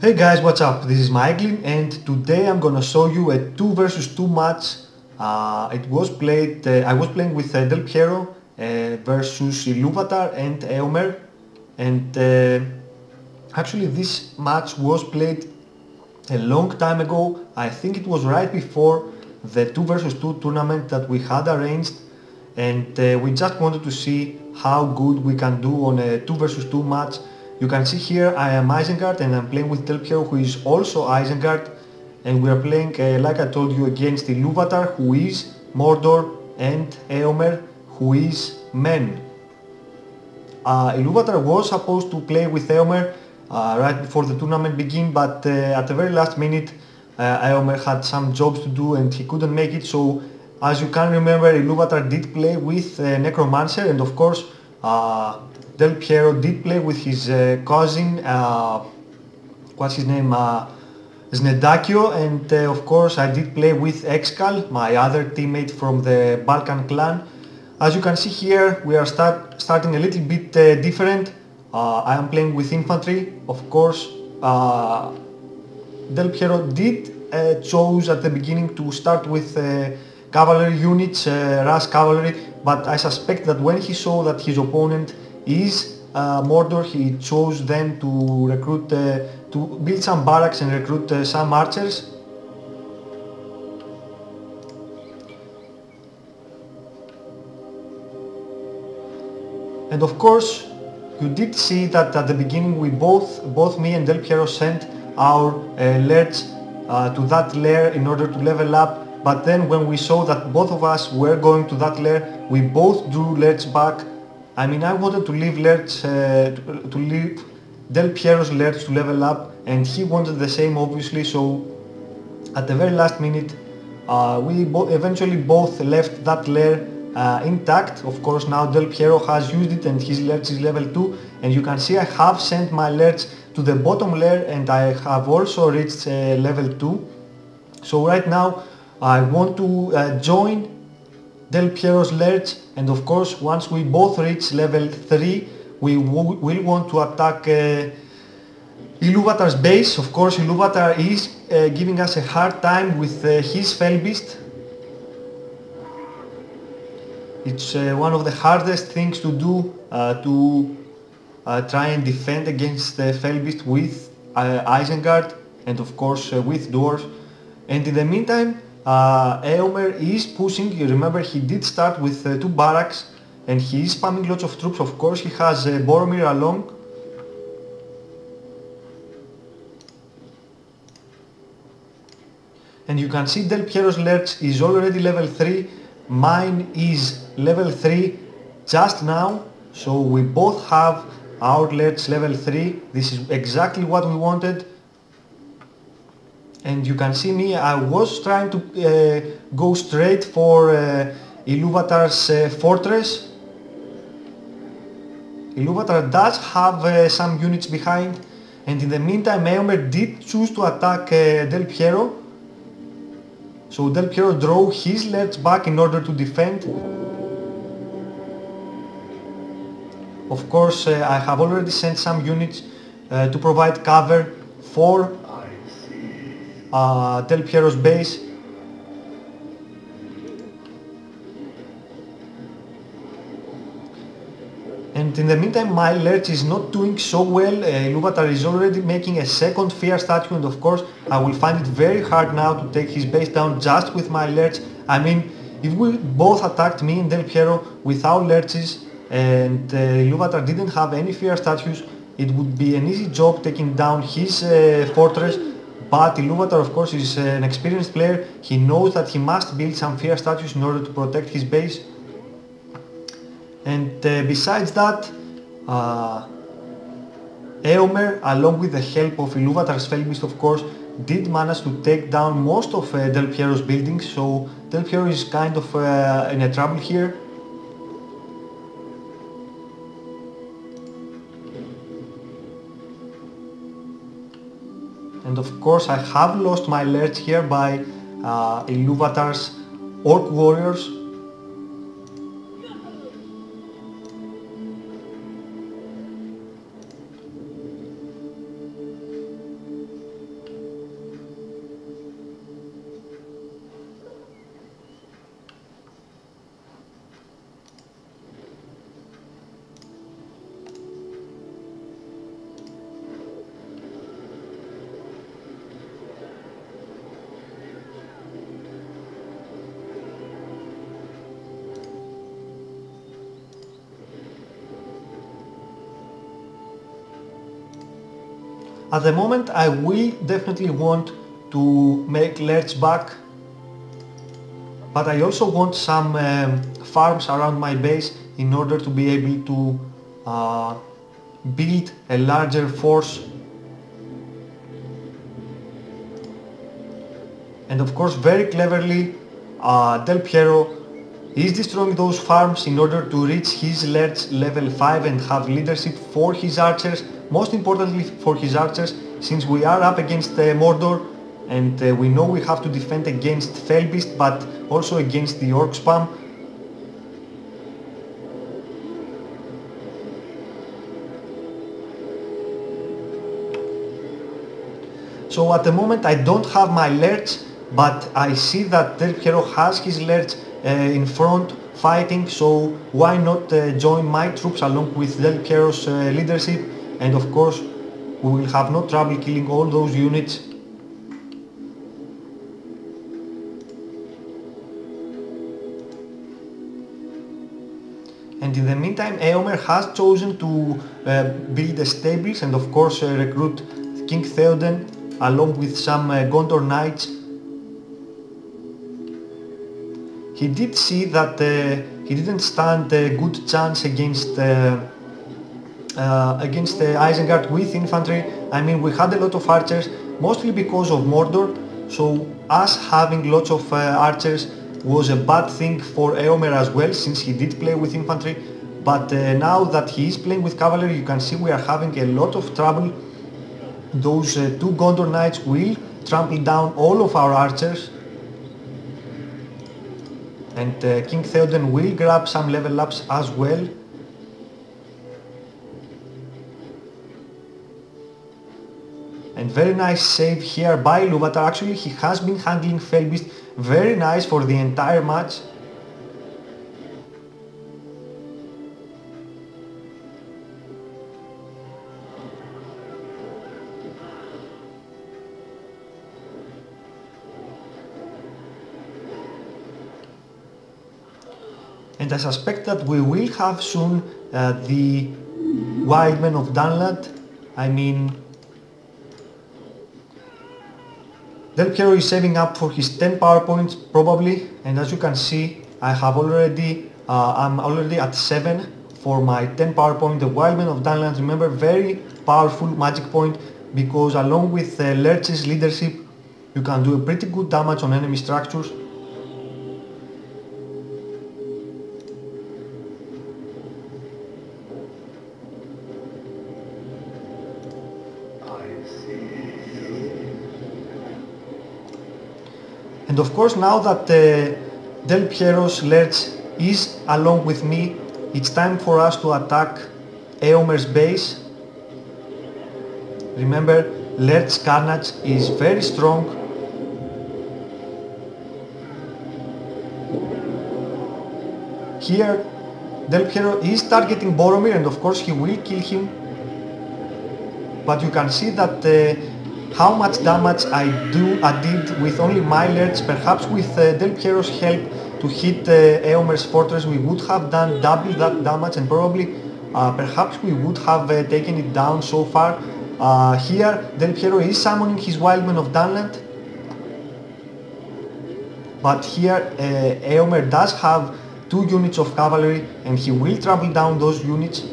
Hey guys, what's up? This is Maeglin and today I'm gonna show you a 2 versus 2 match. It was played, I was playing with Del Piero versus Iluvatar and Eomer, and actually this match was played a long time ago. I think it was right before the 2 versus 2 tournament that we had arranged, and we just wanted to see how good we can do on a 2 versus 2 match. You can see here I am Isengard and I'm playing with Del Piero, who is also Isengard, and we are playing like I told you against Iluvatar, who is Mordor, and Eomer, who is Men. Iluvatar was supposed to play with Eomer right before the tournament began, but at the very last minute Eomer had some jobs to do and he couldn't make it. So as you can remember, Iluvatar did play with Necromancer, and of course Del Piero did play with his cousin, what's his name, Znedakio, and of course I did play with Excal, my other teammate from the Balkan clan. As you can see here, we are starting a little bit different. I am playing with infantry. Of course, Del Piero did chose at the beginning to start with cavalry units, Rush cavalry, but I suspect that when he saw that his opponent is Mordor, he chose then to recruit, to build some barracks and recruit some archers. And of course, you did see that at the beginning we both me and Del Piero sent our lairds to that lair in order to level up, but then when we saw that both of us were going to that lair, we both drew lairds back. I mean, I wanted to leave lairds, to leave Del Piero's lairds to level up, and he wanted the same obviously, so at the very last minute we eventually both left that lair intact. Of course now Del Piero has used it and his lairds is level 2, and you can see I have sent my lairds to the bottom lair and I have also reached level 2. So right now I want to join Del Piero's lairds, and of course once we both reach level 3 we will want to attack Iluvatar's base. Of course Iluvatar is giving us a hard time with his Felbeast. It's one of the hardest things to do, to try and defend against the Felbeast with Isengard and of course with dwarves. And in the meantime Eomer is pushing. You remember he did start with 2 barracks and he is spamming lots of troops. Of course he has Boromir along. And you can see Del Piero's lairds is already level 3. Mine is level 3 just now. So we both have our lairds level 3. This is exactly what we wanted. And you can see me, I was trying to go straight for Iluvatar's fortress. Iluvatar does have some units behind, and in the meantime Eomer did choose to attack Del Piero. So Del Piero drew his lairds back in order to defend. Of course I have already sent some units to provide cover for Del Piero's base. And in the meantime my laird is not doing so well. Iluvatar is already making a second fear statue, and of course I will find it very hard now to take his base down just with my lairds. I mean, if we both attacked, me and Del Piero, with our lairds and Iluvatar didn't have any fear statues, it would be an easy job taking down his fortress. But Iluvatar of course is an experienced player. He knows that he must build some fear statues in order to protect his base. And besides that, Eomer, along with the help of Iluvatar's Felbeast of course, did manage to take down most of Del Piero's buildings, so Del Piero is kind of in a trouble here. And of course I have lost my lairds here by Iluvatar's orc warriors. At the moment I will definitely want to make lerts back, but I also want some farms around my base in order to be able to build a larger force. And of course, very cleverly, Del Piero is destroying those farms in order to reach his lerts level 5 and have leadership for his archers, most importantly for his archers, since we are up against Mordor and we know we have to defend against Felbeast but also against the orc spam. So at the moment I don't have my lerts, but I see that Del Piero has his lerts in front fighting, so why not join my troops along with Del Piero's leadership, and of course we will have no trouble killing all those units. And in the meantime Eomer has chosen to build the stables and of course recruit King Theoden along with some Gondor knights. He did see that he didn't stand a good chance against Isengard with infantry. I mean, we had a lot of archers, mostly because of Mordor, so us having lots of archers was a bad thing for Eomer as well, since he did play with infantry. But now that he is playing with cavalry, you can see we are having a lot of trouble. Those two Gondor knights will trample down all of our archers. And King Theoden will grab some level ups as well. And very nice save here by Iluvatar. Actually he has been handling Felbeast very nice for the entire match. And I suspect that we will have soon the Wild Men of Dunland. I mean, Del Piero is saving up for his 10 power points probably, and as you can see I'm already at 7 for my 10 power point. The Wild Men of Dunland, remember, very powerful magic point, because along with Lerch's leadership you can do a pretty good damage on enemy structures. And of course, now that Del Piero's Lerch is along with me, it's time for us to attack Eomer's base. Remember, Lerch's carnage is very strong. Here, Del Piero is targeting Boromir, and of course he will kill him. But you can see that how much damage I did with only my Lerch. Perhaps with Del Piero's help to hit Eomer's fortress we would have done double that damage, and probably perhaps we would have taken it down so far. Here Del Piero is summoning his Wild Men of Dunland, but here Eomer does have 2 units of cavalry and he will trample down those units.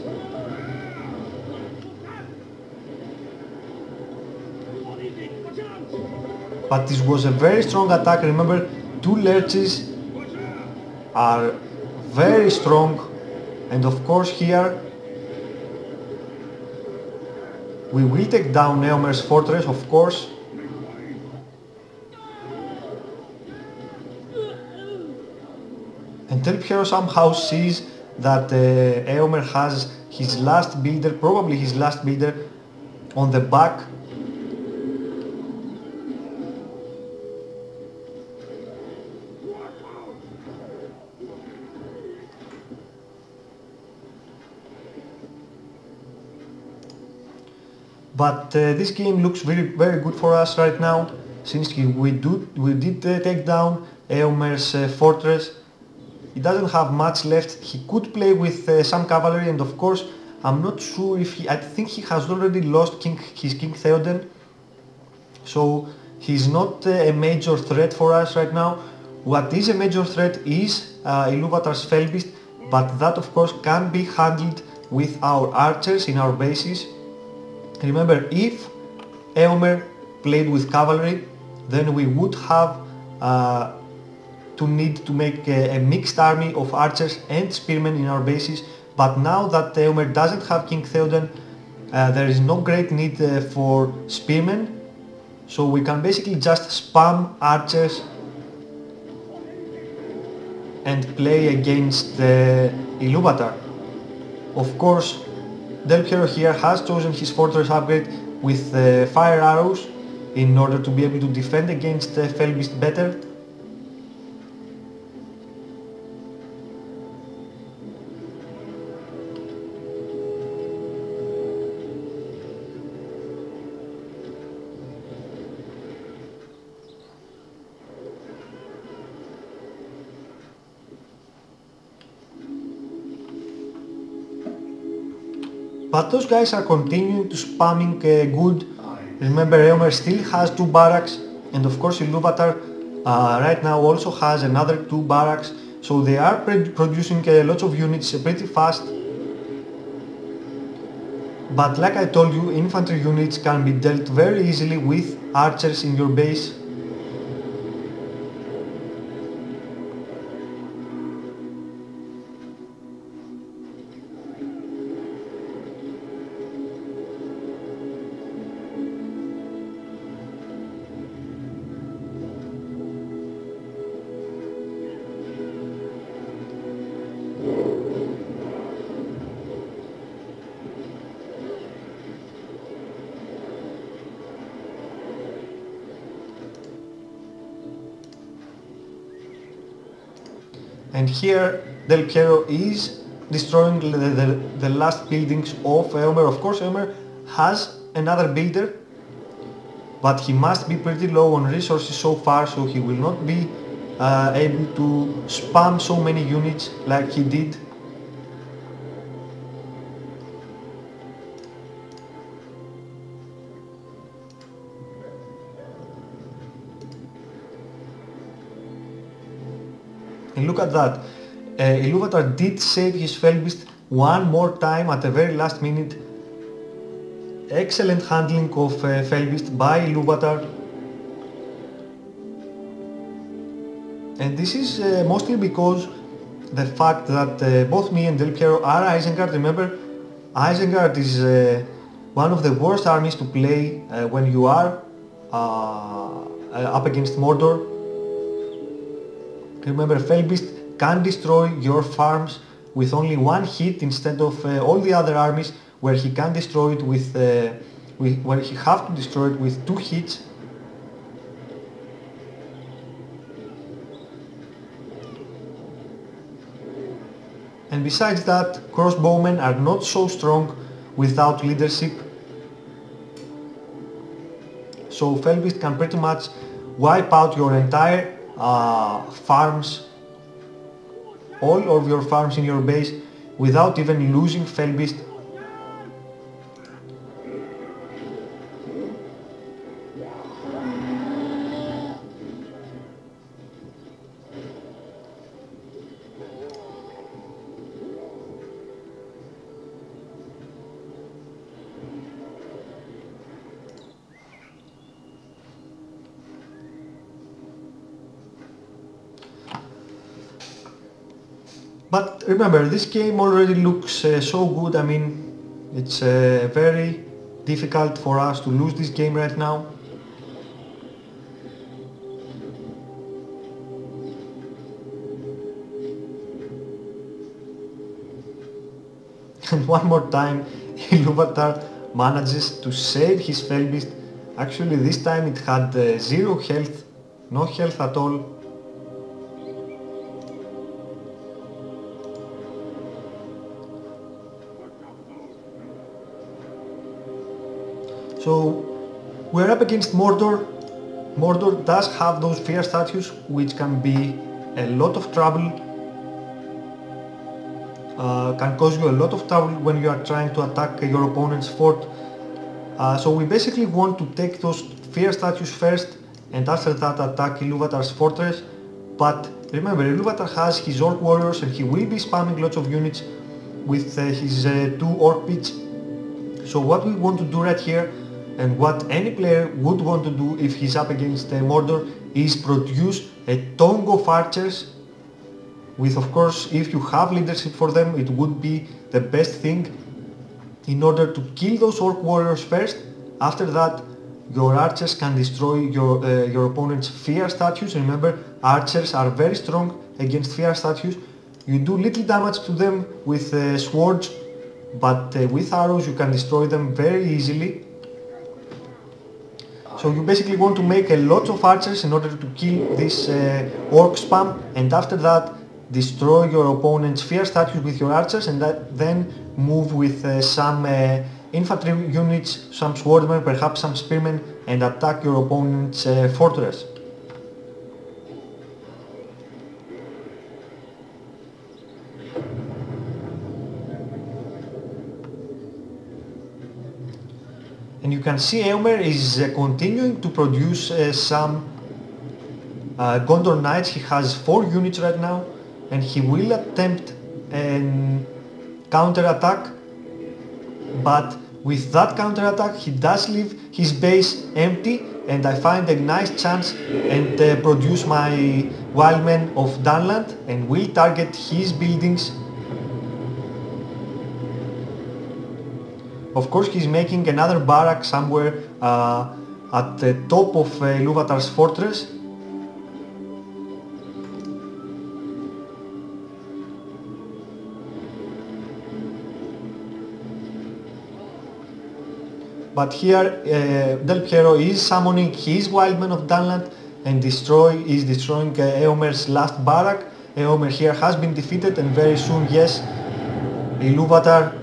But this was a very strong attack. Remember, 2 Lerches are very strong, and of course here we will take down Eomer's fortress, of course. And Del Piero somehow sees that Eomer has his last builder, probably his last builder, on the back. But this game looks very good for us right now, since we did take down Eomer's fortress. He doesn't have much left. He could play with some cavalry, and of course I'm not sure if I think he has already lost his King Theoden, so he's not a major threat for us right now. What is a major threat is Iluvatar's Felbeast, but that of course can be handled with our archers in our bases. Remember, if Eomer played with cavalry, then we would have to need to make a mixed army of archers and spearmen in our bases, but now that Eomer doesn't have King Theoden, there is no great need for spearmen, so we can basically just spam archers and play against Iluvatar. Of course, Del Piero here has chosen his fortress upgrade with fire arrows in order to be able to defend against Felbeast better. But those guys are continuing to spamming good. Remember, Eomer still has 2 barracks, and of course Iluvatar right now also has another 2 barracks, so they are producing lots of units pretty fast. But like I told you, infantry units can be dealt very easily with archers in your base. And here Del Piero is destroying the last buildings of Eomer. Of course Eomer has another builder, but he must be pretty low on resources so far, so he will not be able to spam so many units like he did. And look at that, Iluvatar did save his Felbeast one more time at the very last minute. Excellent handling of Felbeast by Iluvatar. And this is mostly because the fact that both me and Del Piero are Isengard. Remember, Isengard is one of the worst armies to play when you are up against Mordor. Remember, Felbeast can destroy your farms with only one hit instead of all the other armies where he can destroy it with where he have to destroy it with 2 hits. And besides that, crossbowmen are not so strong without leadership. So Felbeast can pretty much wipe out your entire farms, all of your farms in your base without even losing Felbeast. But remember, this game already looks so good. I mean, it's very difficult for us to lose this game right now. And one more time, Iluvatar manages to save his Felbeast. Actually, this time it had 0 health, no health at all. So we're up against Mordor. Mordor does have those fear statues, which can be a lot of trouble. can cause you a lot of trouble when you are trying to attack your opponent's fort. So we basically want to take those fear statues first and after that attack Iluvatar's fortress. But remember, Iluvatar has his orc warriors and he will be spamming lots of units with his 2 orc pits. So what we want to do right here, and what any player would want to do if he's up against Mordor, is produce a tongue of archers with, of course, if you have leadership for them, it would be the best thing in order to kill those orc warriors first. After that, your archers can destroy your opponent's fear statues. Remember, archers are very strong against fear statues. You do little damage to them with swords, but with arrows you can destroy them very easily. So you basically want to make a lot of archers in order to kill this orc spam, and after that destroy your opponent's fear statues with your archers, and then move with some infantry units, some swordmen, perhaps some spearmen, and attack your opponent's fortress. And you can see Eomer is continuing to produce some Gondor Knights. He has 4 units right now, and he will attempt a counter-attack, but with that counter-attack he does leave his base empty, and I find a nice chance and produce my Wildmen of Dunland and will target his buildings. Of course, he's making another barrack somewhere at the top of Iluvatar's fortress. But here Del Piero is summoning his Wildmen of Dunland and is destroying Eomer's last barrack. Eomer here has been defeated, and very soon, yes, Iluvatar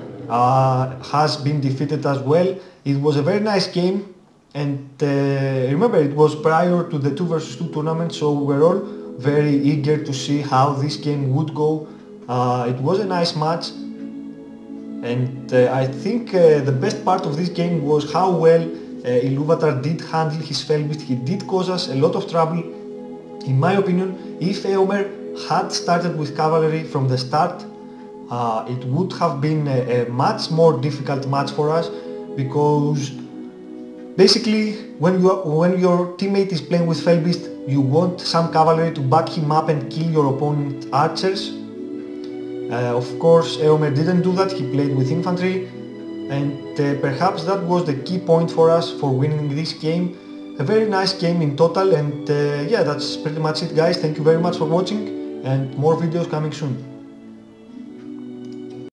has been defeated as well. It was a very nice game, and remember, it was prior to the 2 vs 2 tournament, so we were all very eager to see how this game would go. It was a nice match, and I think the best part of this game was how well Iluvatar did handle his Felbeast. He did cause us a lot of trouble. In my opinion, if Eomer had started with cavalry from the start, it would have been a much more difficult match for us, because basically when your teammate is playing with Felbeast, you want some cavalry to back him up and kill your opponent's archers. Of course, Eomer didn't do that. He played with infantry, and perhaps that was the key point for us for winning this game. A very nice game in total, and yeah, that's pretty much it, guys. Thank you very much for watching, and more videos coming soon.